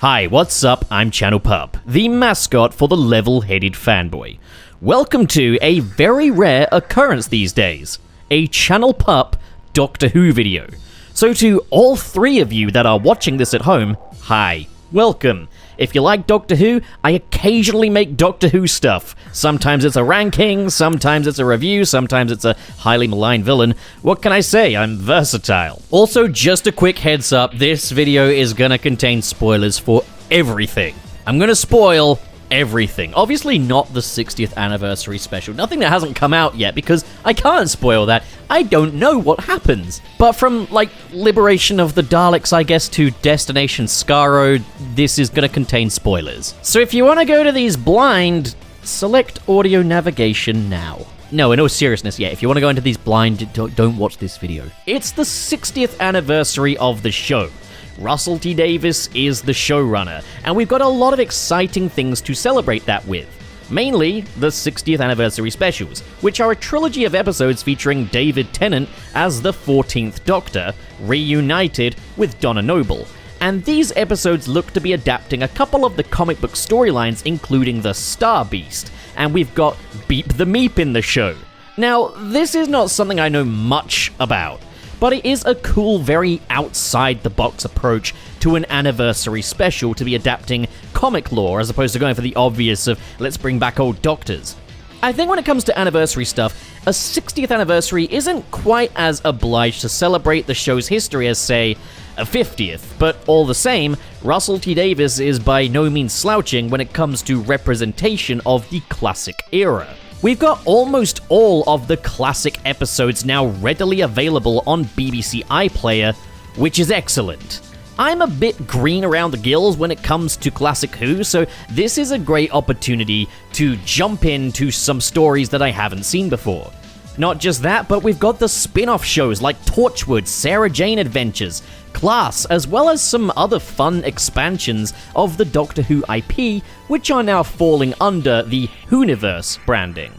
Hi, what's up? I'm Channel Pup, the mascot for the level-headed fanboy. Welcome to a very rare occurrence these days, a Channel Pup Doctor Who video. So to all three of you that are watching this at home, hi, welcome. If you like Doctor Who, I occasionally make Doctor Who stuff. Sometimes it's a ranking, sometimes it's a review, sometimes it's a highly maligned villain. What can I say? I'm versatile. Also, just a quick heads up, this video is gonna contain spoilers for everything. I'm gonna spoil everything. Obviously not the 60th anniversary special. Nothing that hasn't come out yet, because I can't spoil that. I don't know what happens. But from, like, Liberation of the Daleks, I guess, to Destination Skaro, this is gonna contain spoilers. So if you want to go to these blind, select audio navigation now. No, in all seriousness, yeah, if you want to go into these blind, don't watch this video. It's the 60th anniversary of the show. Russell T Davies is the showrunner, and we've got a lot of exciting things to celebrate that with. Mainly, the 60th anniversary specials, which are a trilogy of episodes featuring David Tennant as the 14th Doctor, reunited with Donna Noble. And these episodes look to be adapting a couple of the comic book storylines, including the Star Beast, and we've got Beep the Meep in the show. Now, this is not something I know much about, but it is a cool, very outside-the-box approach to an anniversary special to be adapting comic lore as opposed to going for the obvious of let's bring back old Doctors. I think when it comes to anniversary stuff, a 60th anniversary isn't quite as obliged to celebrate the show's history as, say, a 50th, but all the same, Russell T Davies is by no means slouching when it comes to representation of the classic era. We've got almost all of the classic episodes now readily available on BBC iPlayer, which is excellent. I'm a bit green around the gills when it comes to classic Who, so this is a great opportunity to jump into some stories that I haven't seen before. Not just that, but we've got the spin-off shows like Torchwood, Sarah Jane Adventures, Class, as well as some other fun expansions of the Doctor Who IP, which are now falling under the Whoniverse branding.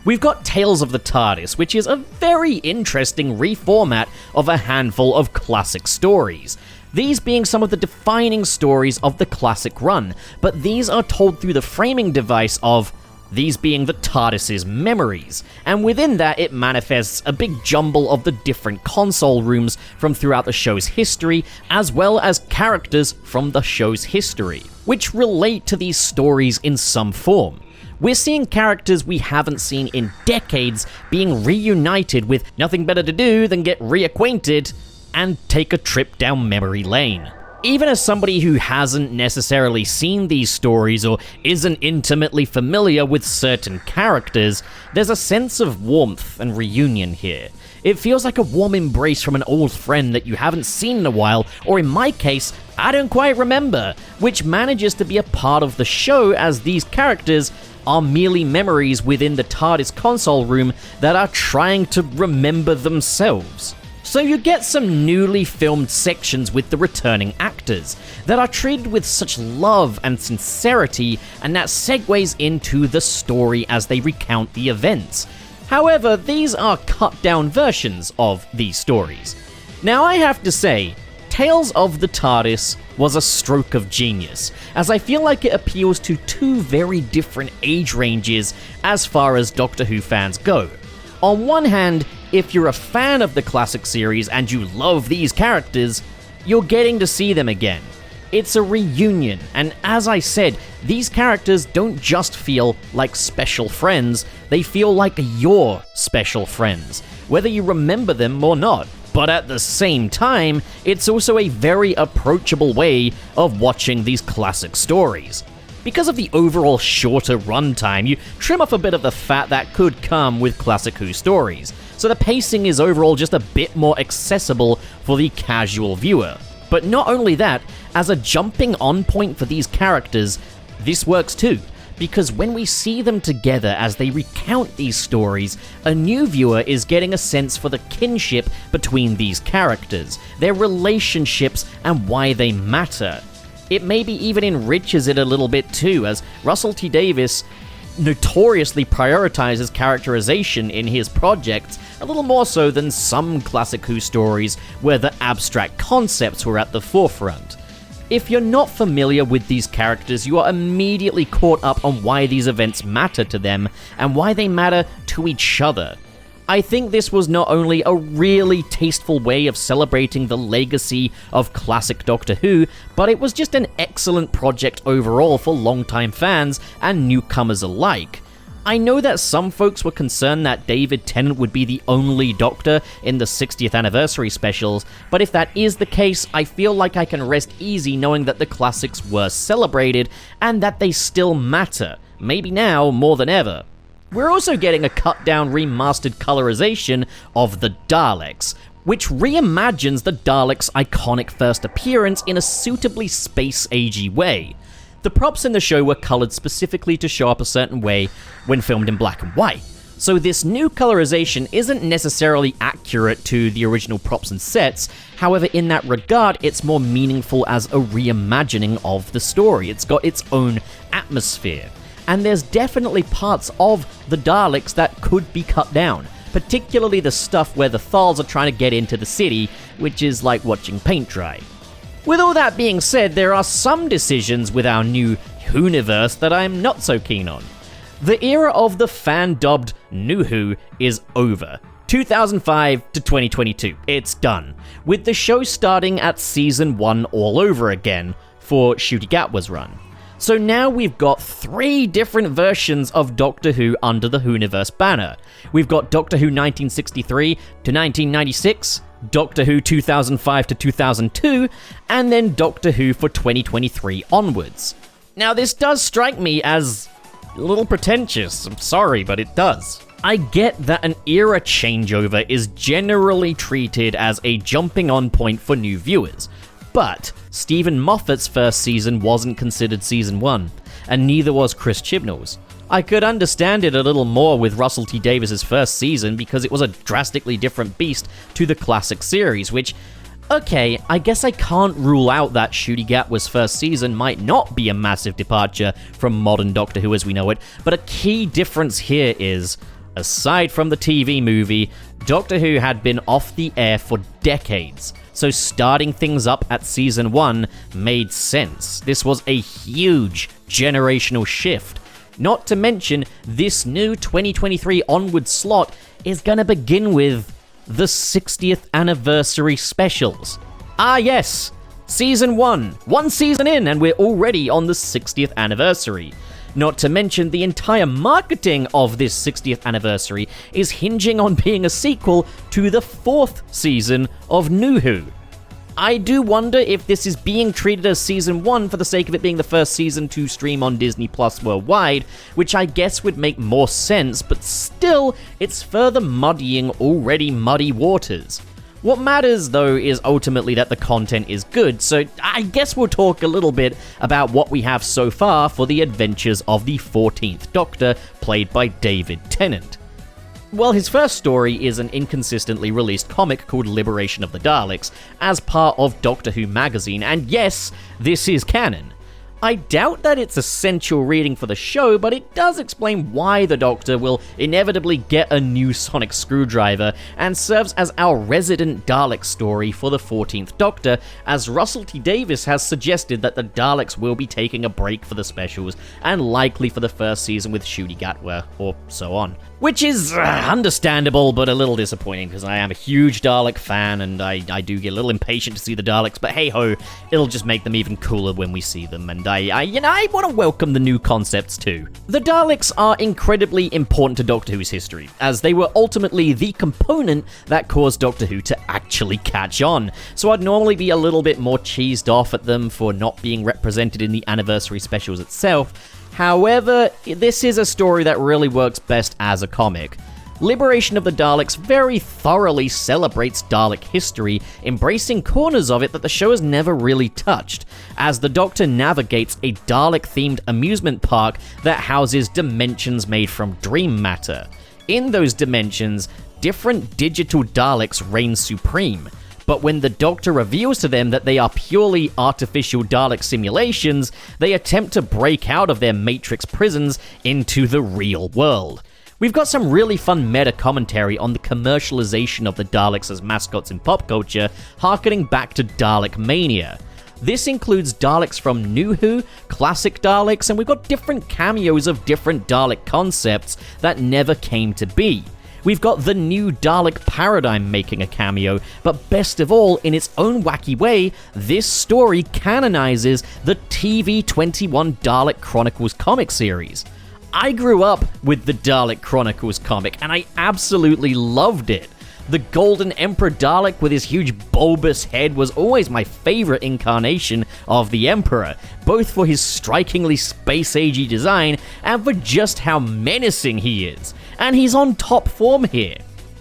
We've got Tales of the TARDIS, which is a very interesting reformat of a handful of classic stories. These being some of the defining stories of the classic run, but these are told through the framing device of these being the TARDIS's memories, and within that it manifests a big jumble of the different console rooms from throughout the show's history, as well as characters from the show's history, which relate to these stories in some form. We're seeing characters we haven't seen in decades being reunited with nothing better to do than get reacquainted and take a trip down memory lane. Even as somebody who hasn't necessarily seen these stories or isn't intimately familiar with certain characters, there's a sense of warmth and reunion here. It feels like a warm embrace from an old friend that you haven't seen in a while, or in my case, I don't quite remember, which manages to be a part of the show as these characters are merely memories within the TARDIS console room that are trying to remember themselves. So you get some newly filmed sections with the returning actors that are treated with such love and sincerity, and that segues into the story as they recount the events. However, these are cut-down versions of these stories. Now I have to say, Tales of the TARDIS was a stroke of genius, as I feel like it appeals to two very different age ranges as far as Doctor Who fans go. On one hand, if you're a fan of the classic series and you love these characters, you're getting to see them again. It's a reunion, and as I said, these characters don't just feel like special friends, they feel like your special friends, whether you remember them or not. But at the same time, it's also a very approachable way of watching these classic stories. Because of the overall shorter runtime, you trim off a bit of the fat that could come with classic Who stories, so the pacing is overall just a bit more accessible for the casual viewer. But not only that, as a jumping on point for these characters, this works too, because when we see them together as they recount these stories, a new viewer is getting a sense for the kinship between these characters, their relationships, and why they matter. It maybe even enriches it a little bit too, as Russell T Davies notoriously prioritizes characterization in his projects a little more so than some classic Who stories where the abstract concepts were at the forefront. If you're not familiar with these characters, you are immediately caught up on why these events matter to them and why they matter to each other. I think this was not only a really tasteful way of celebrating the legacy of classic Doctor Who, but it was just an excellent project overall for longtime fans and newcomers alike. I know that some folks were concerned that David Tennant would be the only Doctor in the 60th anniversary specials, but if that is the case, I feel like I can rest easy knowing that the classics were celebrated and that they still matter, maybe now more than ever. We're also getting a cut-down remastered colorization of the Daleks, which reimagines the Daleks' iconic first appearance in a suitably space-agey way. The props in the show were colored specifically to show up a certain way when filmed in black and white, so this new colorization isn't necessarily accurate to the original props and sets. However, in that regard, it's more meaningful as a reimagining of the story. It's got its own atmosphere. And there's definitely parts of the Daleks that could be cut down, particularly the stuff where the Thals are trying to get into the city, which is like watching paint dry. With all that being said, there are some decisions with our new Whoniverse that I'm not so keen on. The era of the fan-dubbed New Who is over. 2005 to 2022, it's done, with the show starting at Season 1 all over again for Ncuti Gatwa's run. So now we've got 3 different versions of Doctor Who under the Whoniverse banner. We've got Doctor Who 1963 to 1996, Doctor Who 2005 to 2002, and then Doctor Who for 2023 onwards. Now this does strike me as a little pretentious, I'm sorry, but it does. I get that an era changeover is generally treated as a jumping on point for new viewers, but Stephen Moffat's first season wasn't considered season 1, and neither was Chris Chibnall's. I could understand it a little more with Russell T Davies' first season because it was a drastically different beast to the classic series, which, okay, I guess I can't rule out that Ncuti Gatwa's first season might not be a massive departure from modern Doctor Who as we know it, but a key difference here is, aside from the TV movie, Doctor Who had been off the air for decades, so starting things up at season 1 made sense. This was a huge generational shift. Not to mention, this new 2023 onward slot is gonna begin with the 60th anniversary specials. Ah yes, season 1 season in and we're already on the 60th anniversary. Not to mention, the entire marketing of this 60th anniversary is hinging on being a sequel to the 4th season of New Who. I do wonder if this is being treated as season 1 for the sake of it being the first season to stream on Disney Plus worldwide, which I guess would make more sense, but still, it's further muddying already muddy waters. What matters, though, is ultimately that the content is good, so I guess we'll talk a little bit about what we have so far for the adventures of the 14th Doctor, played by David Tennant. Well, his first story is an inconsistently released comic called Liberation of the Daleks, as part of Doctor Who magazine, and yes, this is canon. I doubt that it's essential reading for the show, but it does explain why the Doctor will inevitably get a new sonic screwdriver, and serves as our resident Dalek story for the 14th Doctor, as Russell T Davies has suggested that the Daleks will be taking a break for the specials, and likely for the first season with Ncuti Gatwa, or so on. Which is understandable, but a little disappointing, because I am a huge Dalek fan, and I do get a little impatient to see the Daleks, but hey-ho, it'll just make them even cooler when we see them, and I want to welcome the new concepts too. The Daleks are incredibly important to Doctor Who's history, as they were ultimately the component that caused Doctor Who to actually catch on, so I'd normally be a little bit more cheesed off at them for not being represented in the anniversary specials itself. However, this is a story that really works best as a comic. Liberation of the Daleks very thoroughly celebrates Dalek history, embracing corners of it that the show has never really touched, as the Doctor navigates a Dalek-themed amusement park that houses dimensions made from dream matter. In those dimensions, different digital Daleks reign supreme, but when the Doctor reveals to them that they are purely artificial Dalek simulations, they attempt to break out of their Matrix prisons into the real world. We've got some really fun meta-commentary on the commercialization of the Daleks as mascots in pop culture, harkening back to Dalek Mania. This includes Daleks from New Who, classic Daleks, and we've got different cameos of different Dalek concepts that never came to be. We've got the new Dalek paradigm making a cameo, but best of all, in its own wacky way, this story canonizes the TV 21 Dalek Chronicles comic series. I grew up with the Dalek Chronicles comic, and I absolutely loved it. The Golden Emperor Dalek with his huge bulbous head was always my favorite incarnation of the Emperor, both for his strikingly space-agey design and for just how menacing he is. And he's on top form here,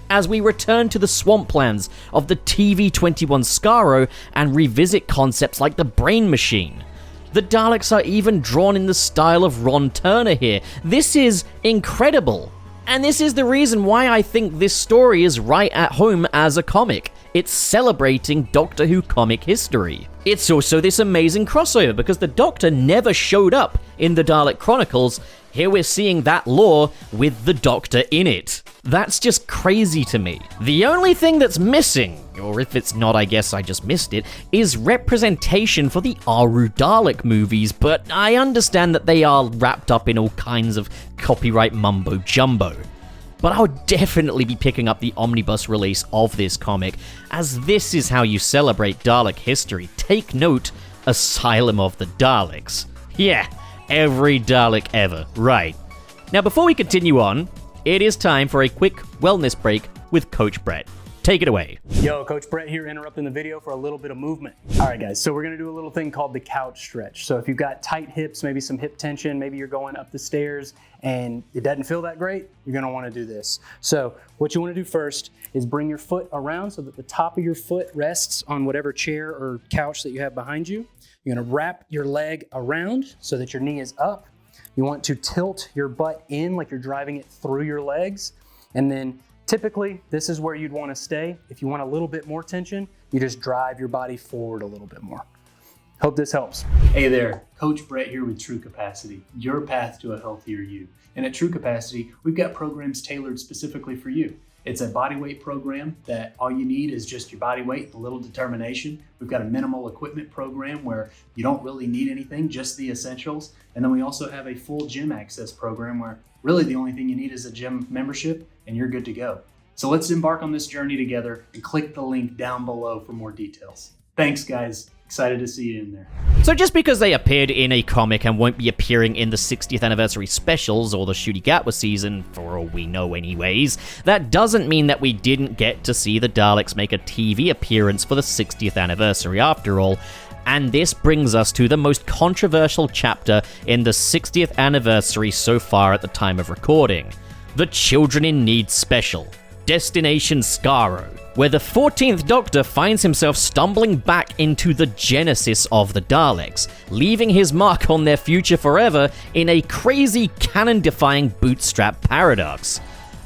as we return to the swamplands of the TV-21 Skaro and revisit concepts like the Brain Machine. The Daleks are even drawn in the style of Ron Turner here. This is incredible. And this is the reason why I think this story is right at home as a comic. It's celebrating Doctor Who comic history. It's also this amazing crossover because the Doctor never showed up in the Dalek Chronicles. Here we're seeing that lore with the Doctor in it. That's just crazy to me. The only thing that's missing, or if it's not, I guess I just missed it, is representation for the Aru Dalek movies, but I understand that they are wrapped up in all kinds of copyright mumbo-jumbo. But I would definitely be picking up the omnibus release of this comic, as this is how you celebrate Dalek history. Take note, Asylum of the Daleks. Yeah, every Dalek ever, right. Now before we continue on, it is time for a quick wellness break with Coach Brett. Take it away. Yo, Coach Brett here, interrupting the video for a little bit of movement. All right, guys, so we're gonna do a little thing called the couch stretch. So if you've got tight hips, maybe some hip tension, maybe you're going up the stairs and it doesn't feel that great, you're gonna wanna do this. So what you wanna do first is bring your foot around so that the top of your foot rests on whatever chair or couch that you have behind you. You're gonna wrap your leg around so that your knee is up. You want to tilt your butt in like you're driving it through your legs, and then typically, this is where you'd want to stay. If you want a little bit more tension, you just drive your body forward a little bit more. Hope this helps. Hey there, Coach Brett here with True Capacity, your path to a healthier you. And at True Capacity, we've got programs tailored specifically for you. It's a bodyweight program that all you need is just your body weight and a little determination. We've got a minimal equipment program where you don't really need anything, just the essentials. And then we also have a full gym access program where really the only thing you need is a gym membership and you're good to go. So let's embark on this journey together and click the link down below for more details. Thanks, guys. Excited to see you in there. So just because they appeared in a comic and won't be appearing in the 60th anniversary specials or the Ncuti Gatwa season, for all we know anyways, that doesn't mean that we didn't get to see the Daleks make a TV appearance for the 60th anniversary after all. And this brings us to the most controversial chapter in the 60th anniversary so far at the time of recording. The Children in Need special, Destination Skaro, where the 14th Doctor finds himself stumbling back into the genesis of the Daleks, leaving his mark on their future forever in a crazy canon-defying bootstrap paradox.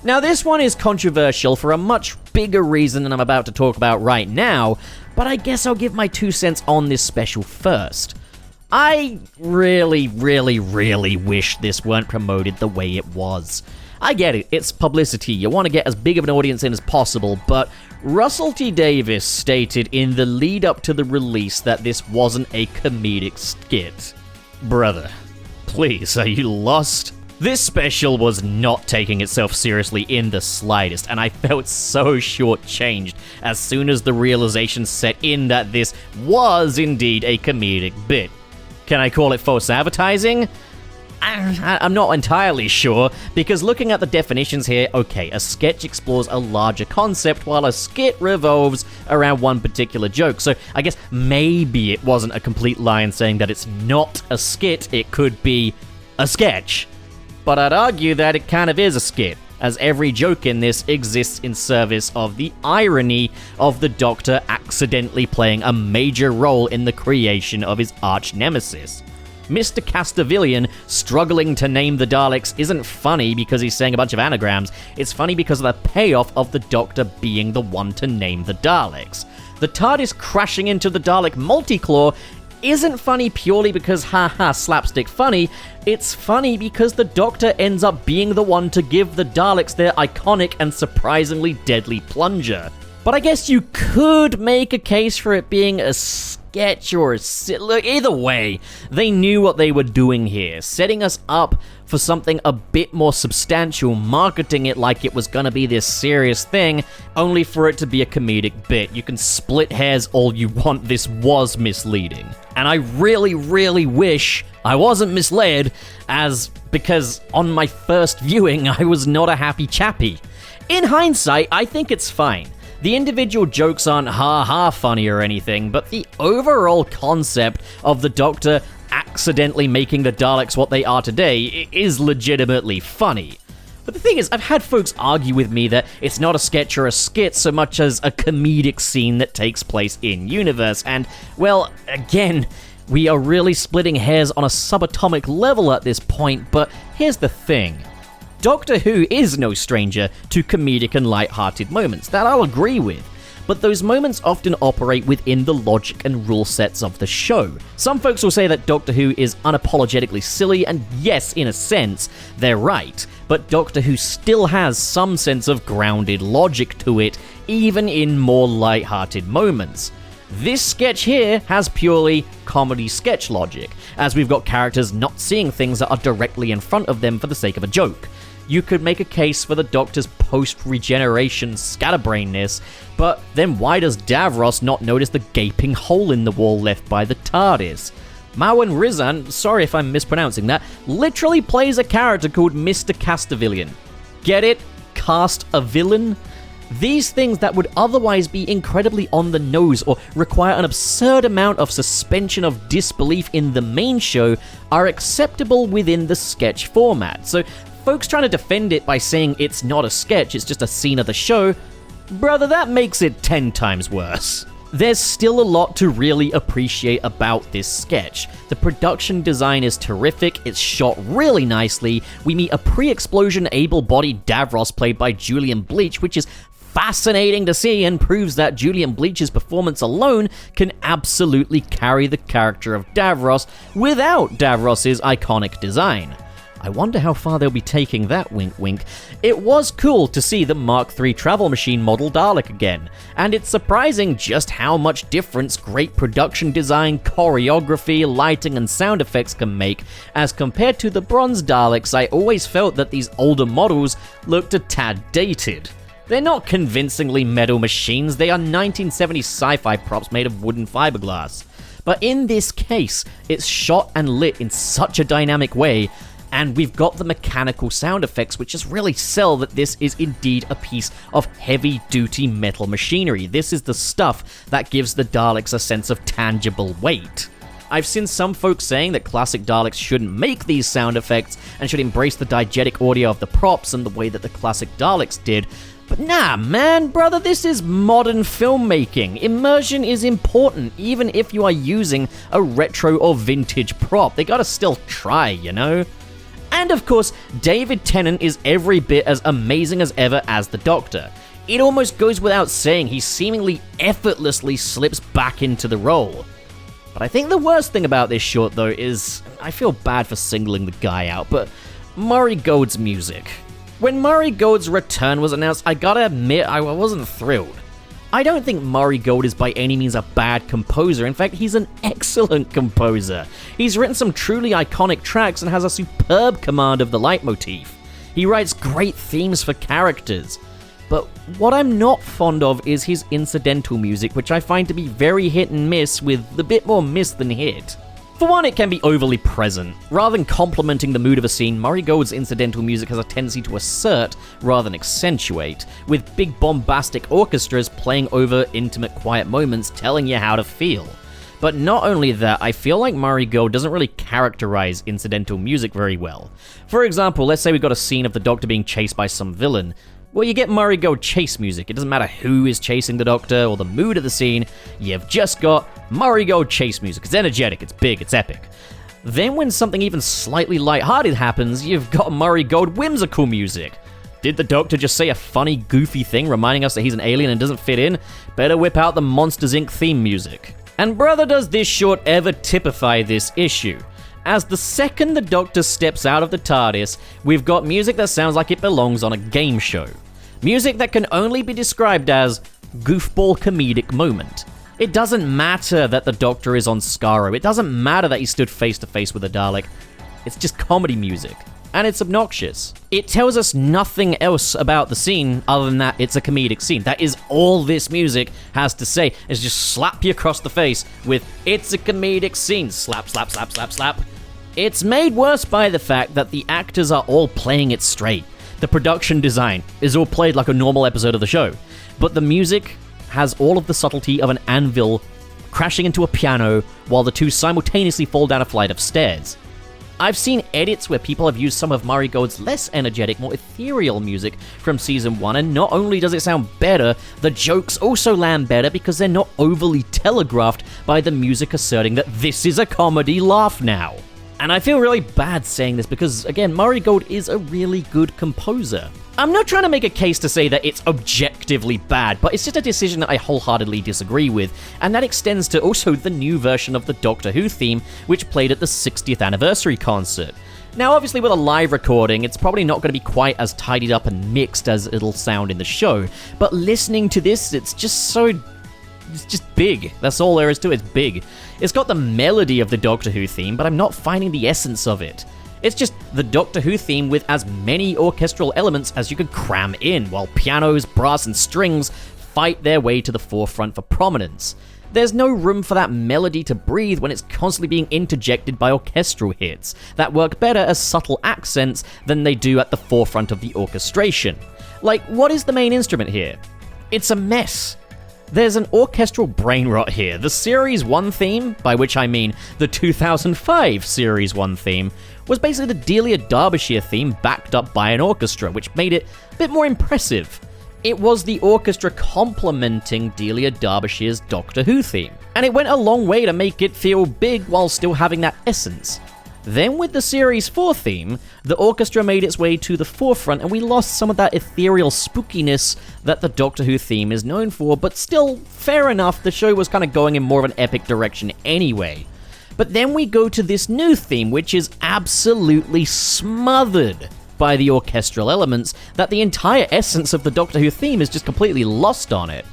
Now this one is controversial for a much bigger reason than I'm about to talk about right now, but I guess I'll give my 2 cents on this special first. I really wish this weren't promoted the way it was. I get it, it's publicity, you want to get as big of an audience in as possible, but Russell T. Davies stated in the lead up to the release that this wasn't a comedic skit. Brother, please, are you lost? This special was not taking itself seriously in the slightest, and I felt so shortchanged as soon as the realization set in that this was indeed a comedic bit. Can I call it false advertising? I'm not entirely sure, because looking at the definitions here, okay, a sketch explores a larger concept while a skit revolves around one particular joke, so I guess maybe it wasn't a complete lie in saying that it's not a skit, it could be a sketch. But I'd argue that it kind of is a skit, as every joke in this exists in service of the irony of the Doctor accidentally playing a major role in the creation of his arch-nemesis. Mr. Castavillian struggling to name the Daleks isn't funny because he's saying a bunch of anagrams, it's funny because of the payoff of the Doctor being the one to name the Daleks. The TARDIS crashing into the Dalek multiclaw isn't funny purely because haha slapstick funny, it's funny because the Doctor ends up being the one to give the Daleks their iconic and surprisingly deadly plunger. But I guess you could make a case for it being a skit sketch or look, either way, they knew what they were doing here, setting us up for something a bit more substantial, marketing it like it was gonna be this serious thing, only for it to be a comedic bit. You can split hairs all you want, this was misleading. And I really, really wish I wasn't misled, because on my first viewing, I was not a happy chappy. In hindsight, I think it's fine. The individual jokes aren't ha-ha funny or anything, but the overall concept of the Doctor accidentally making the Daleks what they are today is legitimately funny. But the thing is, I've had folks argue with me that it's not a sketch or a skit so much as a comedic scene that takes place in universe, and, well, again, we are really splitting hairs on a subatomic level at this point, but here's the thing. Doctor Who is no stranger to comedic and light-hearted moments, that I'll agree with, but those moments often operate within the logic and rule sets of the show. Some folks will say that Doctor Who is unapologetically silly, and yes, in a sense, they're right, but Doctor Who still has some sense of grounded logic to it, even in more light-hearted moments. This sketch here has purely comedy sketch logic, as we've got characters not seeing things that are directly in front of them for the sake of a joke. You could make a case for the Doctor's post-regeneration scatterbrainness, but then why does Davros not notice the gaping hole in the wall left by the TARDIS? Marwan Rizan, sorry if I'm mispronouncing that, literally plays a character called Mr. Castavillian. Get it? Cast a villain? These things that would otherwise be incredibly on the nose or require an absurd amount of suspension of disbelief in the main show are acceptable within the sketch format. So folks trying to defend it by saying it's not a sketch, it's just a scene of the show, brother, that makes it 10 times worse. There's still a lot to really appreciate about this sketch. The production design is terrific, it's shot really nicely, we meet a pre-explosion able-bodied Davros played by Julian Bleach, which is fascinating to see and proves that Julian Bleach's performance alone can absolutely carry the character of Davros without Davros's iconic design. I wonder how far they'll be taking that, wink wink. It was cool to see the Mark III travel machine model Dalek again, and it's surprising just how much difference great production design, choreography, lighting, and sound effects can make as compared to the bronze Daleks. I always felt that these older models looked a tad dated. They're not convincingly metal machines, they are 1970s sci-fi props made of wooden fiberglass. But in this case, it's shot and lit in such a dynamic way, and we've got the mechanical sound effects which just really sell that this is indeed a piece of heavy-duty metal machinery. This is the stuff that gives the Daleks a sense of tangible weight. I've seen some folks saying that classic Daleks shouldn't make these sound effects and should embrace the diegetic audio of the props and the way that the classic Daleks did. But nah, man, brother, this is modern filmmaking. Immersion is important, even if you are using a retro or vintage prop. They gotta still try, you know? And of course, David Tennant is every bit as amazing as ever as the Doctor. It almost goes without saying he seemingly effortlessly slips back into the role. But I think the worst thing about this short, though, is I feel bad for singling the guy out, but Murray Gold's music. When Murray Gold's return was announced, I gotta admit I wasn't thrilled. I don't think Murray Gold is by any means a bad composer. In fact, he's an excellent composer. He's written some truly iconic tracks and has a superb command of the leitmotif. He writes great themes for characters. But what I'm not fond of is his incidental music, which I find to be very hit and miss, with a bit more miss than hit. For one, it can be overly present. Rather than complementing the mood of a scene, Murray Gold's incidental music has a tendency to assert rather than accentuate, with big bombastic orchestras playing over intimate quiet moments telling you how to feel. But not only that, I feel like Murray Gold doesn't really characterize incidental music very well. For example, let's say we've got a scene of the Doctor being chased by some villain. Well, you get Murray Gold chase music. It doesn't matter who is chasing the Doctor or the mood of the scene, you've just got Murray Gold chase music. It's energetic, it's big, it's epic. Then when something even slightly lighthearted happens, you've got Murray Gold whimsical music. Did the Doctor just say a funny, goofy thing reminding us that he's an alien and doesn't fit in? Better whip out the Monsters, Inc. theme music. And brother, does this short ever typify this issue. As the second the Doctor steps out of the TARDIS, we've got music that sounds like it belongs on a game show. Music that can only be described as goofball comedic moment. It doesn't matter that the Doctor is on Skaro. It doesn't matter that he stood face to face with a Dalek. It's just comedy music. And it's obnoxious. It tells us nothing else about the scene other than that it's a comedic scene. That is all this music has to say, is just slap you across the face with, it's a comedic scene. Slap, slap, slap, slap, slap. It's made worse by the fact that the actors are all playing it straight. The production design is all played like a normal episode of the show. But the music has all of the subtlety of an anvil crashing into a piano while the two simultaneously fall down a flight of stairs. I've seen edits where people have used some of Murray Gold's less energetic, more ethereal music from Season 1, and not only does it sound better, the jokes also land better because they're not overly telegraphed by the music asserting that this is a comedy laugh now. And I feel really bad saying this because, again, Murray Gold is a really good composer. I'm not trying to make a case to say that it's objectively bad, but it's just a decision that I wholeheartedly disagree with, and that extends to also the new version of the Doctor Who theme, which played at the 60th anniversary concert. Now, obviously with a live recording, it's probably not going to be quite as tidied up and mixed as it'll sound in the show, but listening to this, it's just big. That's all there is to it, it's big. It's got the melody of the Doctor Who theme, but I'm not finding the essence of it. It's just the Doctor Who theme with as many orchestral elements as you could cram in, while pianos, brass, and strings fight their way to the forefront for prominence. There's no room for that melody to breathe when it's constantly being interjected by orchestral hits that work better as subtle accents than they do at the forefront of the orchestration. Like, what is the main instrument here? It's a mess. There's an orchestral brain rot here. The Series 1 theme, by which I mean the 2005 Series 1 theme, was basically the Delia Derbyshire theme backed up by an orchestra, which made it a bit more impressive. It was the orchestra complementing Delia Derbyshire's Doctor Who theme, and it went a long way to make it feel big while still having that essence. Then with the Series 4 theme, the orchestra made its way to the forefront and we lost some of that ethereal spookiness that the Doctor Who theme is known for, but still, fair enough, the show was kind of going in more of an epic direction anyway. But then we go to this new theme, which is absolutely smothered by the orchestral elements, that the entire essence of the Doctor Who theme is just completely lost on it.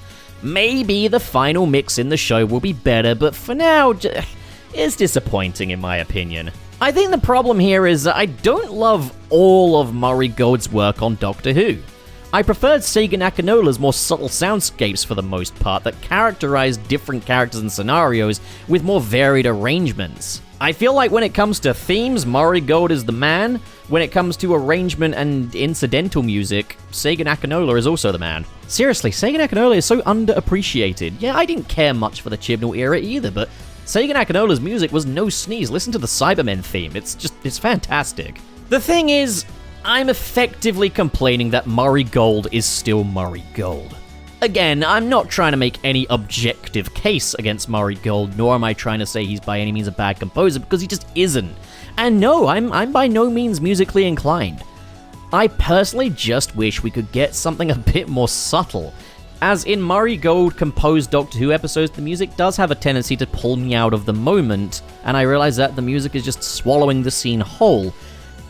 Maybe the final mix in the show will be better, but for now, it's disappointing in my opinion. I think the problem here is that I don't love all of Murray Gold's work on Doctor Who. I preferred Sagan Akinola's more subtle soundscapes for the most part that characterized different characters and scenarios with more varied arrangements. I feel like when it comes to themes, Murray Gold is the man. When it comes to arrangement and incidental music, Sagan Akinola is also the man. Seriously, Sagan Akinola is so underappreciated. Yeah, I didn't care much for the Chibnall era either, but Sagan Akinola's music was no sneeze. Listen to the Cybermen theme. It's fantastic. The thing is, I'm effectively complaining that Murray Gold is still Murray Gold. Again, I'm not trying to make any objective case against Murray Gold, nor am I trying to say he's by any means a bad composer, because he just isn't. And no, I'm by no means musically inclined. I personally just wish we could get something a bit more subtle. As in Murray Gold composed Doctor Who episodes, the music does have a tendency to pull me out of the moment, and I realize that the music is just swallowing the scene whole,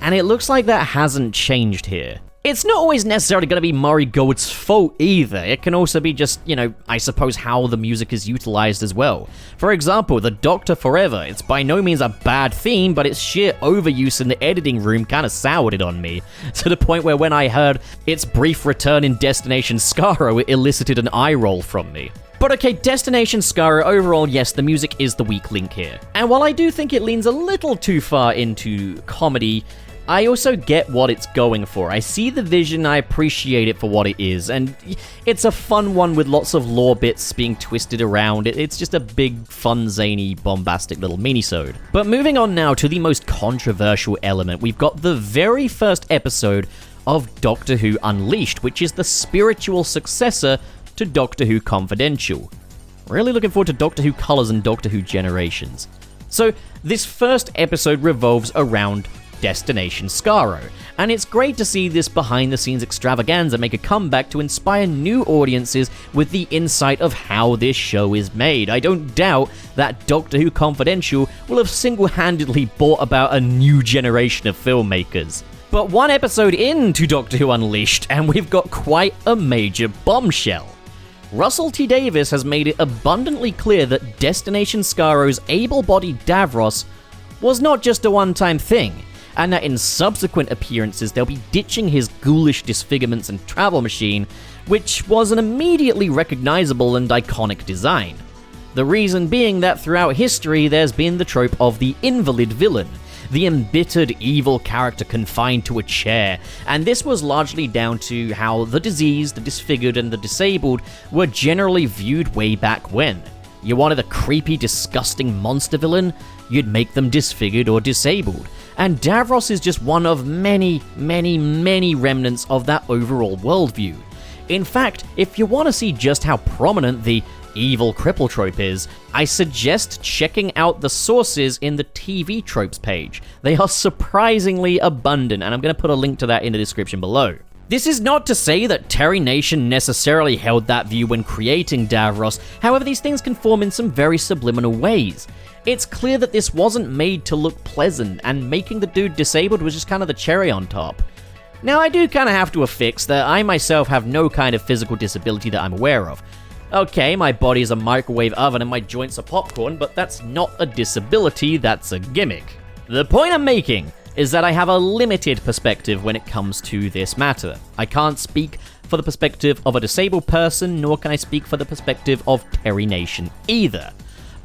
and it looks like that hasn't changed here. It's not always necessarily going to be Murray Gold's fault either. It can also be just, I suppose how the music is utilized as well. For example, The Doctor Forever. It's by no means a bad theme, but its sheer overuse in the editing room kind of soured it on me, to the point where when I heard its brief return in Destination Skaro, it elicited an eye roll from me. But okay, Destination Skaro, overall, yes, the music is the weak link here. And while I do think it leans a little too far into comedy, I also get what it's going for. I see the vision, I appreciate it for what it is, and it's a fun one with lots of lore bits being twisted around. It's just a big, fun, zany, bombastic little minisode. But moving on now to the most controversial element, we've got the very first episode of Doctor Who Unleashed, which is the spiritual successor to Doctor Who Confidential. Really looking forward to Doctor Who Colors and Doctor Who Generations. So, this first episode revolves around Destination Skaro, and it's great to see this behind-the-scenes extravaganza make a comeback to inspire new audiences with the insight of how this show is made. I don't doubt that Doctor Who Confidential will have single-handedly brought about a new generation of filmmakers. But one episode into Doctor Who Unleashed, and we've got quite a major bombshell. Russell T. Davies has made it abundantly clear that Destination Skaro's able-bodied Davros was not just a one-time thing, and that in subsequent appearances they'll be ditching his ghoulish disfigurements and travel machine, which was an immediately recognizable and iconic design. The reason being that throughout history there's been the trope of the invalid villain, the embittered evil character confined to a chair, and this was largely down to how the diseased, the disfigured, and the disabled were generally viewed way back when. You wanted a creepy, disgusting monster villain? You'd make them disfigured or disabled. And Davros is just one of many, many, many remnants of that overall worldview. In fact, if you want to see just how prominent the evil cripple trope is, I suggest checking out the sources in the TV tropes page. They are surprisingly abundant, and I'm going to put a link to that in the description below. This is not to say that Terry Nation necessarily held that view when creating Davros, however these things can form in some very subliminal ways. It's clear that this wasn't made to look pleasant, and making the dude disabled was just kind of the cherry on top. Now I do kind of have to affix that I myself have no kind of physical disability that I'm aware of. Okay, my body is a microwave oven and my joints are popcorn, but that's not a disability, that's a gimmick. The point I'm making is that I have a limited perspective when it comes to this matter. I can't speak for the perspective of a disabled person, nor can I speak for the perspective of Terry Nation either.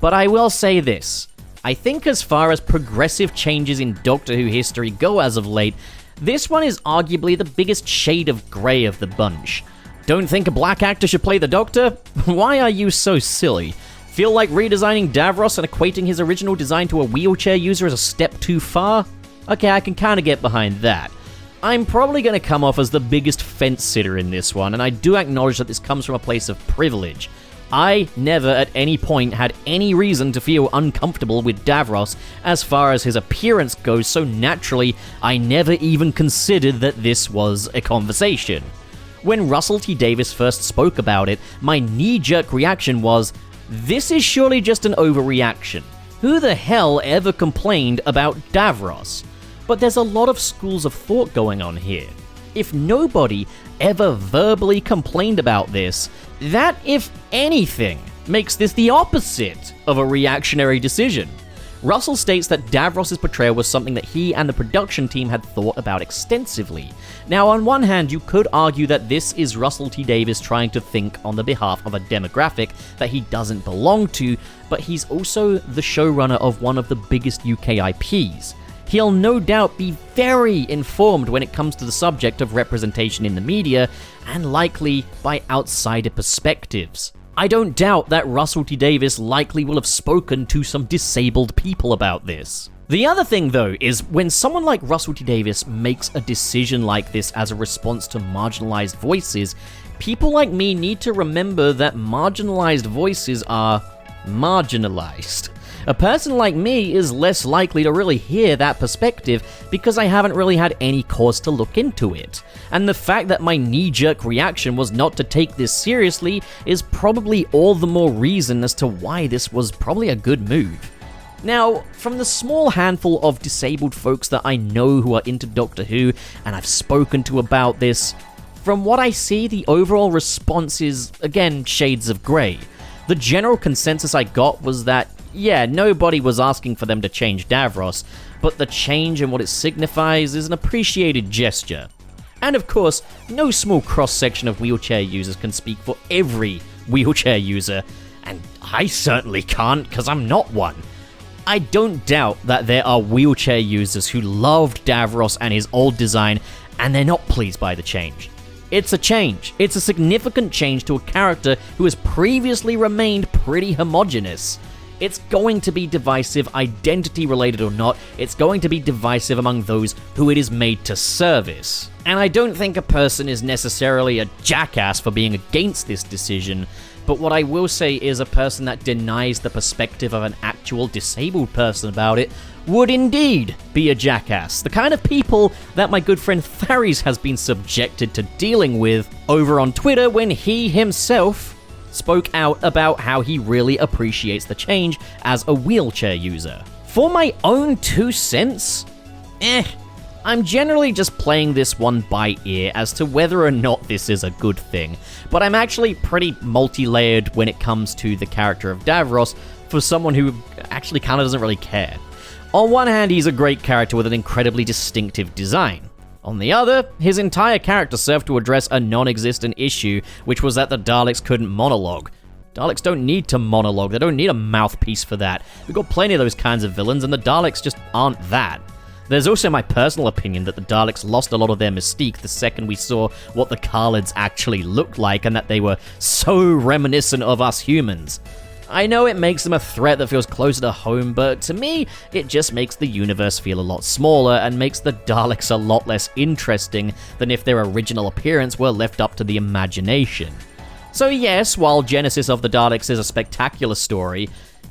But I will say this, I think as far as progressive changes in Doctor Who history go as of late, this one is arguably the biggest shade of grey of the bunch. Don't think a black actor should play the Doctor? Why are you so silly? Feel like redesigning Davros and equating his original design to a wheelchair user is a step too far? Okay, I can kinda get behind that. I'm probably gonna come off as the biggest fence-sitter in this one, and I do acknowledge that this comes from a place of privilege. I never at any point had any reason to feel uncomfortable with Davros as far as his appearance goes, so naturally, I never even considered that this was a conversation. When Russell T. Davies first spoke about it, my knee-jerk reaction was, this is surely just an overreaction. Who the hell ever complained about Davros? But there's a lot of schools of thought going on here. If nobody ever verbally complained about this, that, if anything, makes this the opposite of a reactionary decision. Russell states that Davros' portrayal was something that he and the production team had thought about extensively. Now, on one hand, you could argue that this is Russell T. Davies trying to think on the behalf of a demographic that he doesn't belong to, but he's also the showrunner of one of the biggest UK IPs. He'll no doubt be very informed when it comes to the subject of representation in the media, and likely by outsider perspectives. I don't doubt that Russell T. Davies likely will have spoken to some disabled people about this. The other thing, though, is when someone like Russell T. Davies makes a decision like this as a response to marginalized voices, people like me need to remember that marginalized voices are marginalized. A person like me is less likely to really hear that perspective because I haven't really had any cause to look into it. And the fact that my knee-jerk reaction was not to take this seriously is probably all the more reason as to why this was probably a good move. Now, from the small handful of disabled folks that I know who are into Doctor Who and I've spoken to about this, from what I see, the overall response is, again, shades of grey. The general consensus I got was that, yeah, nobody was asking for them to change Davros, but the change and what it signifies is an appreciated gesture. And of course, no small cross-section of wheelchair users can speak for every wheelchair user, and I certainly can't because I'm not one. I don't doubt that there are wheelchair users who loved Davros and his old design, and they're not pleased by the change. It's a change. It's a significant change to a character who has previously remained pretty homogeneous. It's going to be divisive, identity-related or not. It's going to be divisive among those who it is made to service. And I don't think a person is necessarily a jackass for being against this decision, but what I will say is a person that denies the perspective of an actual disabled person about it would indeed be a jackass. The kind of people that my good friend Tharies has been subjected to dealing with over on Twitter when he himself spoke out about how he really appreciates the change as a wheelchair user. For my own 2 cents, I I'm generally just playing this one by ear as to whether or not this is a good thing, but I'm actually pretty multi-layered when it comes to the character of Davros for someone who actually kind of doesn't really care. On one hand, he's a great character with an incredibly distinctive design. On the other, his entire character served to address a non-existent issue, which was that the Daleks couldn't monologue. Daleks don't need to monologue, they don't need a mouthpiece for that. We've got plenty of those kinds of villains, and the Daleks just aren't that. There's also my personal opinion that the Daleks lost a lot of their mystique the second we saw what the Khalids actually looked like, and that they were so reminiscent of us humans. I know it makes them a threat that feels closer to home, but to me, it just makes the universe feel a lot smaller and makes the Daleks a lot less interesting than if their original appearance were left up to the imagination. So yes, while Genesis of the Daleks is a spectacular story,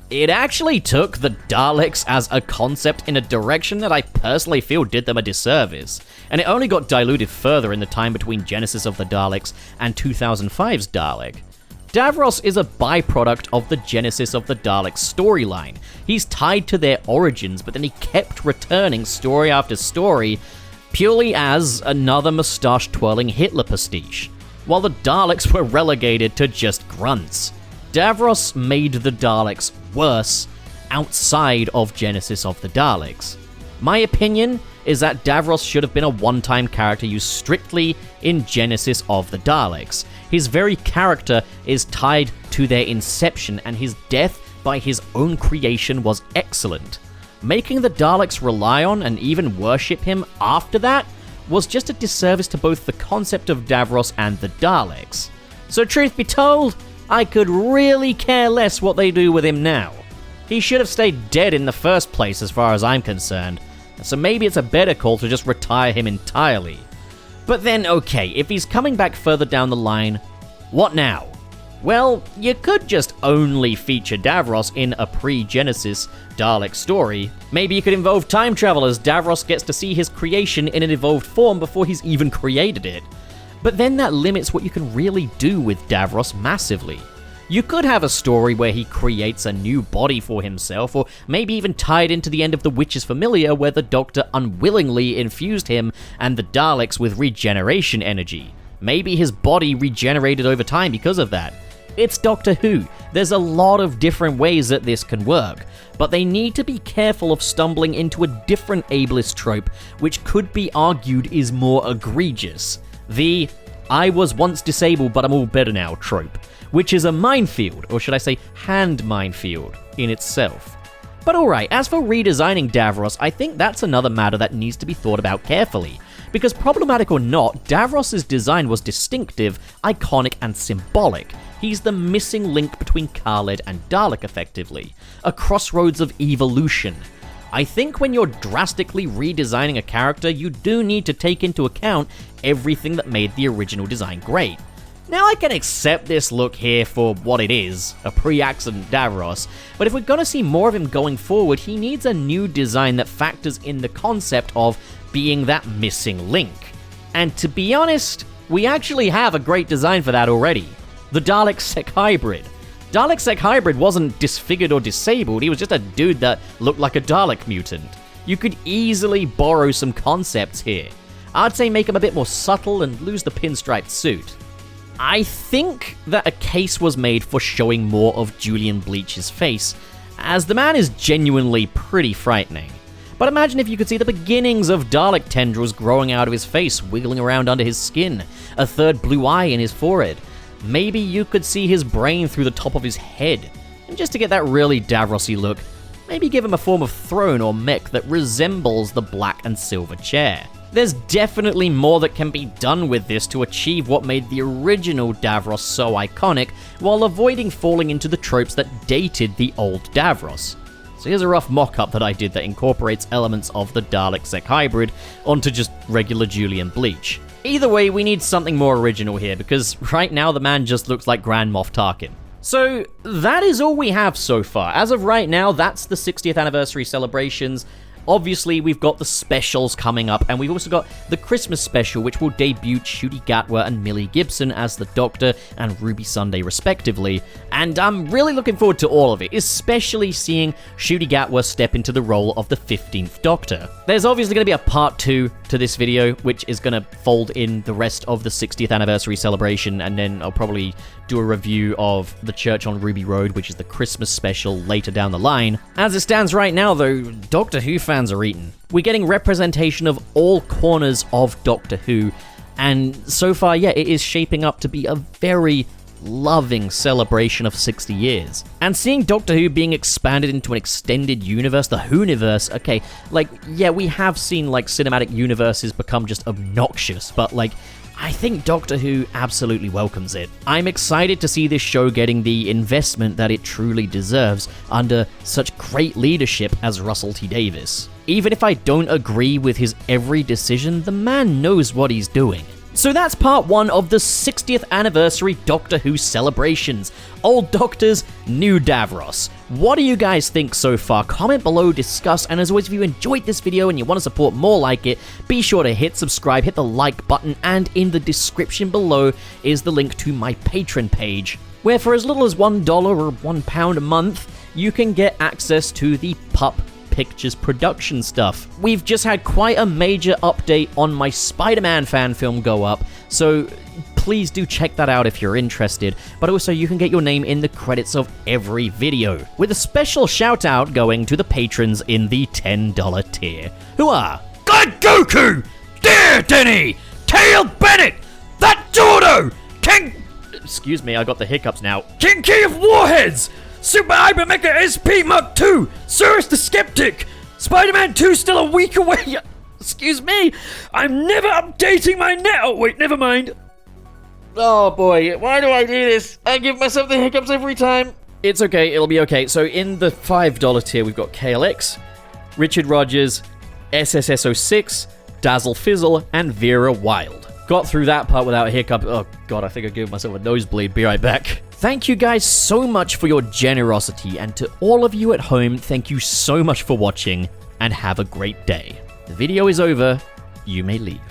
it actually took the Daleks as a concept in a direction that I personally feel did them a disservice, and it only got diluted further in the time between Genesis of the Daleks and 2005's Dalek. Davros is a byproduct of the Genesis of the Daleks storyline. He's tied to their origins, but then he kept returning story after story purely as another moustache-twirling Hitler pastiche, while the Daleks were relegated to just grunts. Davros made the Daleks worse outside of Genesis of the Daleks. My opinion is that Davros should have been a one-time character used strictly in Genesis of the Daleks. His very character is tied to their inception, and his death by his own creation was excellent. Making the Daleks rely on and even worship him after that was just a disservice to both the concept of Davros and the Daleks. So truth be told, I could really care less what they do with him now. He should have stayed dead in the first place as far as I'm concerned, so maybe it's a better call to just retire him entirely. But then, okay, if he's coming back further down the line, what now? Well, you could just only feature Davros in a pre-Genesis Dalek story. Maybe you could involve time travel as Davros gets to see his creation in an evolved form before he's even created it. But then that limits what you can really do with Davros massively. You could have a story where he creates a new body for himself, or maybe even tie it into the end of The Witch's Familiar where the Doctor unwillingly infused him and the Daleks with regeneration energy. Maybe his body regenerated over time because of that. It's Doctor Who. There's a lot of different ways that this can work, but they need to be careful of stumbling into a different ableist trope, which could be argued is more egregious. The "I was once disabled but I'm all better now" trope, which is a minefield, or should I say hand minefield, in itself. But alright, as for redesigning Davros, I think that's another matter that needs to be thought about carefully. Because problematic or not, Davros' design was distinctive, iconic, and symbolic. He's the missing link between Khalid and Dalek, effectively. A crossroads of evolution. I think when you're drastically redesigning a character, you do need to take into account everything that made the original design great. Now I can accept this look here for what it is, a pre-accident Davros, but if we're gonna see more of him going forward, he needs a new design that factors in the concept of being that missing link. And to be honest, we actually have a great design for that already. The Dalek Sec Hybrid. Dalek Sec Hybrid wasn't disfigured or disabled, he was just a dude that looked like a Dalek mutant. You could easily borrow some concepts here. I'd say make him a bit more subtle and lose the pinstriped suit. I think that a case was made for showing more of Julian Bleach's face, as the man is genuinely pretty frightening. But imagine if you could see the beginnings of Dalek tendrils growing out of his face, wiggling around under his skin, a third blue eye in his forehead. Maybe you could see his brain through the top of his head. And just to get that really Davros-y look, maybe give him a form of throne or mech that resembles the black and silver chair. There's definitely more that can be done with this to achieve what made the original Davros so iconic, while avoiding falling into the tropes that dated the old Davros. So here's a rough mock-up that I did that incorporates elements of the Dalek Sec Hybrid onto just regular Julian Bleach. Either way, we need something more original here, because right now the man just looks like Grand Moff Tarkin. So that is all we have so far. As of right now, that's the 60th anniversary celebrations. Obviously, we've got the specials coming up, and we've also got the Christmas special, which will debut Ncuti Gatwa and Millie Gibson as the Doctor and Ruby Sunday, respectively. And I'm really looking forward to all of it, especially seeing Ncuti Gatwa step into the role of the 15th Doctor. There's obviously going to be a part 2 to this video, which is going to fold in the rest of the 60th anniversary celebration, and then I'll probably do a review of The Church on Ruby Road, which is the Christmas special later down the line. As it stands right now, though, Doctor Who fans are eating. We're getting representation of all corners of Doctor Who, and so far, yeah, it is shaping up to be a very loving celebration of 60 years. And seeing Doctor Who being expanded into an extended universe, the Whoniverse, okay, like, yeah, we have seen, like, cinematic universes become just obnoxious, but, like, I think Doctor Who absolutely welcomes it. I'm excited to see this show getting the investment that it truly deserves under such great leadership as Russell T Davies. Even if I don't agree with his every decision, the man knows what he's doing. So that's part 1 of the 60th anniversary Doctor Who celebrations. Old Doctors, new Davros. What do you guys think so far? Comment below, discuss, and as always, if you enjoyed this video and you want to support more like it, be sure to hit subscribe, hit the like button, and in the description below is the link to my Patreon page, where for as little as $1 or £1 a month, you can get access to the Pup Pictures production stuff. We've just had quite a major update on my Spider-Man fan film go up, so please do check that out if you're interested, but also you can get your name in the credits of every video, with a special shout out going to the patrons in the $10 tier, who are God Goku, Dear Denny, Tail Bennett, That Jordo, King... Excuse me, I got the hiccups now. King Key of Warheads, Super Hyper Mecha SP Mark II, Cyrus the Skeptic, Spider-Man 2 still a week away. Excuse me, I'm never updating my net. Oh wait, never mind. Oh boy, why do I do this? I give myself the hiccups every time. It's okay, it'll be okay. So in the $5 tier, we've got KLX, Richard Rogers, SSS06, Dazzle Fizzle, and Vera Wild. Got through that part without a hiccup. Oh god, I think I gave myself a nosebleed. Be right back. Thank you guys so much for your generosity, and to all of you at home, thank you so much for watching, and have a great day. The video is over, you may leave.